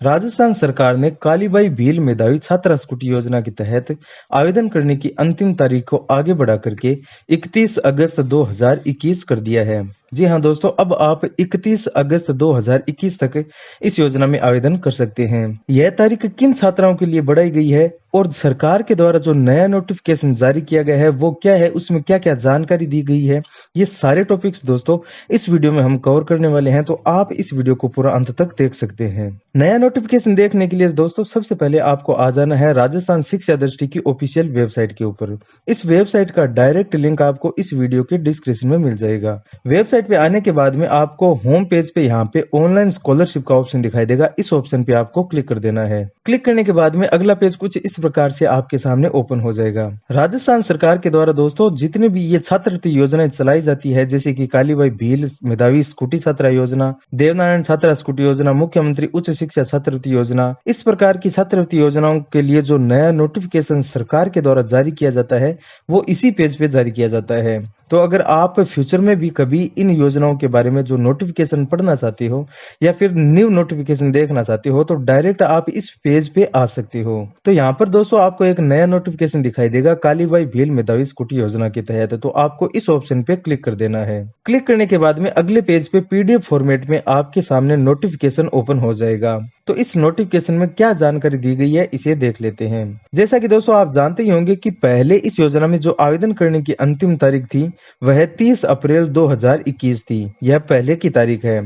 राजस्थान सरकार ने कालीबाई भील मेधावी छात्रा स्कूटी योजना के तहत आवेदन करने की अंतिम तारीख को आगे बढ़ा करके 31 अगस्त 2021 कर दिया है। जी हाँ दोस्तों, अब आप 31 अगस्त 2021 तक इस योजना में आवेदन कर सकते हैं। यह तारीख किन छात्राओं के लिए बढ़ाई गई है और सरकार के द्वारा जो नया नोटिफिकेशन जारी किया गया है वो क्या है, उसमें क्या क्या जानकारी दी गई है, ये सारे टॉपिक्स दोस्तों इस वीडियो में हम कवर करने वाले हैं। तो आप इस वीडियो को पूरा अंत तक देख सकते हैं। नया नोटिफिकेशन देखने के लिए दोस्तों सबसे पहले आपको आ जाना है राजस्थान शिक्षा दृष्टि की ऑफिशियल वेबसाइट के ऊपर। इस वेबसाइट का डायरेक्ट लिंक आपको इस वीडियो के डिस्क्रिप्शन में मिल जाएगा। वेबसाइट पे आने के बाद में आपको होम पेज पे यहाँ पे ऑनलाइन स्कॉलरशिप का ऑप्शन दिखाई देगा। इस ऑप्शन पे आपको क्लिक कर देना है। क्लिक करने के बाद में अगला पेज कुछ इस प्रकार से आपके सामने ओपन हो जाएगा। राजस्थान सरकार के द्वारा दोस्तों जितनी भी ये छात्रवृत्ति योजनाएं चलाई जाती है, जैसे कि कालीबाई भील मेधावी स्कूटी छात्रा योजना, देवनारायण छात्रा स्कूटी योजना, मुख्यमंत्री उच्च शिक्षा छात्रवृत्ति योजना, इस प्रकार की छात्रवृत्ति योजनाओं के लिए जो नया नोटिफिकेशन सरकार के द्वारा जारी किया जाता है वो इसी पेज पे जारी किया जाता है। तो अगर आप फ्यूचर में भी कभी इन योजनाओं के बारे में जो नोटिफिकेशन पढ़ना चाहते हो या फिर न्यू नोटिफिकेशन देखना चाहते हो तो डायरेक्ट आप इस पेज पे आ सकते हो। तो यहाँ पर दोस्तों आपको एक नया नोटिफिकेशन दिखाई देगा कालीबाई भील मेधावी स्कूटी योजना के तहत। तो आपको इस ऑप्शन पे क्लिक कर देना है। क्लिक करने के बाद में अगले पेज पे पीडीएफ फॉर्मेट में आपके सामने नोटिफिकेशन ओपन हो जाएगा। तो इस नोटिफिकेशन में क्या जानकारी दी गई है इसे देख लेते हैं। जैसा कि दोस्तों आप जानते ही होंगे कि पहले इस योजना में जो आवेदन करने की अंतिम तारीख थी वह 30 अप्रैल 2021 थी। यह पहले की तारीख है,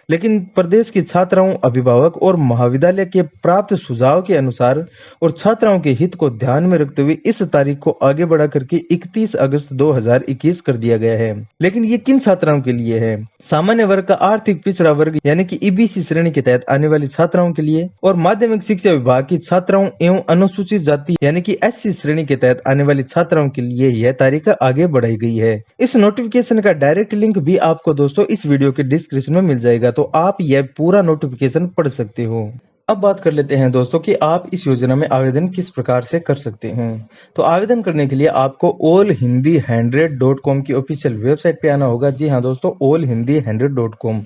लेकिन प्रदेश की छात्राओं, अभिभावक और महाविद्यालय के प्राप्त सुझाव के अनुसार और छात्राओं के हित को ध्यान में रखते हुए इस तारीख को आगे बढ़ा करके 31 अगस्त 2021 कर दिया गया है। लेकिन ये किन छात्राओं के लिए है? सामान्य वर्ग का आर्थिक पिछड़ा वर्ग यानी कि ईबीसी श्रेणी के तहत आने वाली छात्राओं के लिए और माध्यमिक शिक्षा विभाग की छात्राओं एवं अनुसूचित जाति यानी कि एससी श्रेणी के तहत आने वाली छात्राओं के लिए यह तारीख आगे बढ़ाई गई है। इस नोटिफिकेशन का डायरेक्ट लिंक भी आपको दोस्तों इस वीडियो के डिस्क्रिप्शन में मिल जाएगा, तो आप यह पूरा नोटिफिकेशन पढ़ सकते हो। अब बात कर लेते हैं दोस्तों कि आप इस योजना में आवेदन किस प्रकार से कर सकते हैं। तो आवेदन करने के लिए आपको allhindy100.com की ऑफिशियल वेबसाइट पे आना होगा। जी हाँ दोस्तों, allhindy100.com,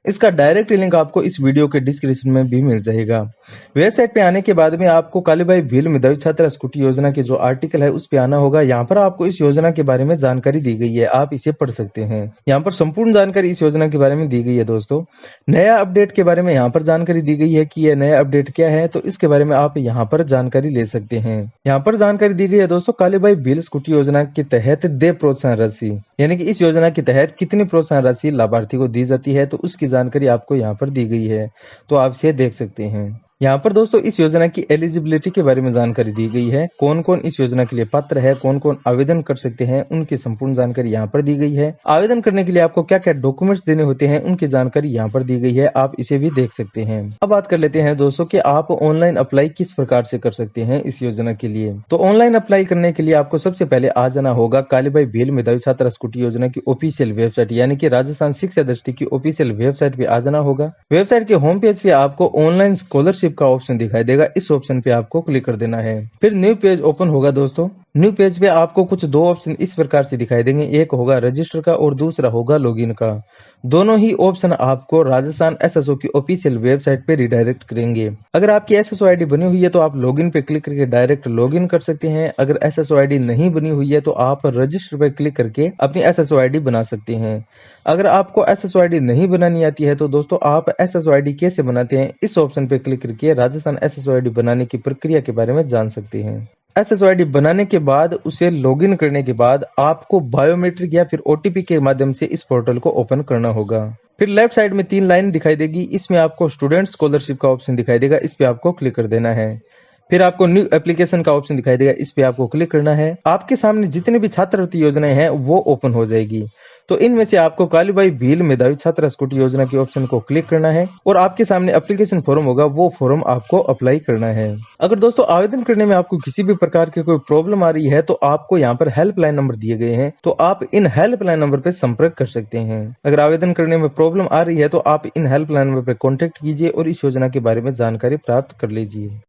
इसका डायरेक्ट लिंक आपको इस वीडियो के डिस्क्रिप्शन में भी मिल जाएगा। वेबसाइट पे आने के बाद में आपको कालीबाई भील मेधावी छात्रा स्कूटी योजना के जो आर्टिकल है उस पे आना होगा। यहाँ पर आपको इस योजना के बारे में जानकारी दी गई है, आप इसे पढ़ सकते हैं। यहाँ पर संपूर्ण जानकारी इस योजना के बारे में दी गई है। दोस्तों नया अपडेट के बारे में यहाँ पर जानकारी दी गई है कि यह नया अपडेट क्या है, तो इसके बारे में आप यहाँ पर जानकारी ले सकते हैं। यहाँ पर जानकारी दी गई है दोस्तों कालीबाई भील स्कूटी योजना के तहत दे प्रोत्साहन राशि यानी कि इस योजना के तहत कितनी प्रोत्साहन राशि लाभार्थी को दी जाती है, तो उसकी जानकारी आपको यहाँ पर दी गई है, तो आप इसे देख सकते हैं। यहाँ पर दोस्तों इस योजना की एलिजिबिलिटी के बारे में जानकारी दी गई है। कौन कौन इस योजना के लिए पात्र है, कौन कौन आवेदन कर सकते हैं, उनकी संपूर्ण जानकारी यहाँ पर दी गई है। आवेदन करने के लिए आपको क्या क्या डॉक्यूमेंट्स देने होते हैं उनकी जानकारी यहाँ पर दी गई है, आप इसे भी देख सकते हैं। अब बात कर लेते हैं दोस्तों कि आप ऑनलाइन अप्लाई किस प्रकार से कर सकते हैं इस योजना के लिए। तो ऑनलाइन अप्लाई करने के लिए आपको सबसे पहले आ जाना होगा कालीबाई भील मेधावी छात्रा स्कूटी योजना की ऑफिशियल वेबसाइट यानी कि राजस्थान शिक्षा दृष्टि की ऑफिशियल वेबसाइट पे आ जाना होगा। वेबसाइट के होम पेज पे आपको ऑनलाइन स्कॉलरशिप का ऑप्शन दिखाई देगा। इस ऑप्शन पे आपको क्लिक कर देना है। फिर न्यू पेज ओपन होगा। दोस्तों न्यू पेज पे आपको कुछ दो ऑप्शन इस प्रकार से दिखाई देंगे, एक होगा रजिस्टर का और दूसरा होगा लॉगिन का। दोनों ही ऑप्शन आपको राजस्थान एसएसओ की ऑफिशियल वेबसाइट पे रिडायरेक्ट करेंगे। अगर आपकी एसएसओ आईडी बनी हुई है तो आप लॉगिन पे क्लिक करके डायरेक्ट लॉगिन कर सकते हैं। अगर एसएसओ आईडी नहीं बनी हुई है तो आप रजिस्टर पे क्लिक करके अपनी एसएसओ आईडी बना सकते हैं। अगर आपको एसएसओ आईडी नहीं बनानी आती है तो दोस्तों आप एसएसओ आईडी कैसे बनाते हैं, इस ऑप्शन पे क्लिक करके राजस्थान एसएसओ आईडी बनाने की प्रक्रिया के बारे में जान सकते हैं। एसएसओ आईडी बनाने के बाद उसे लॉगिन करने के बाद आपको बायोमेट्रिक या फिर ओटीपी के माध्यम से इस पोर्टल को ओपन करना होगा। फिर लेफ्ट साइड में 3 लाइन दिखाई देगी, इसमें आपको स्टूडेंट स्कॉलरशिप का ऑप्शन दिखाई देगा, इस पे आपको क्लिक कर देना है। फिर आपको न्यू एप्लीकेशन का ऑप्शन दिखाई देगा, इस पे आपको क्लिक करना है। आपके सामने जितनी भी छात्रवृत्ति योजनाएं हैं वो ओपन हो जाएगी। तो इनमें से आपको कालीबाई भील मेधावी छात्रा स्कूटी योजना के ऑप्शन को क्लिक करना है और आपके सामने एप्लीकेशन फॉर्म होगा, वो फॉर्म आपको अप्लाई करना है। अगर दोस्तों आवेदन करने में आपको किसी भी प्रकार की कोई प्रॉब्लम आ रही है तो आपको यहाँ पर हेल्पलाइन नंबर दिए गए हैं, तो आप इन हेल्पलाइन नंबर पर संपर्क कर सकते हैं। अगर आवेदन करने में प्रॉब्लम आ रही है तो आप इन हेल्पलाइन नंबर पर कॉन्टेक्ट कीजिए और इस योजना के बारे में जानकारी प्राप्त कर लीजिए।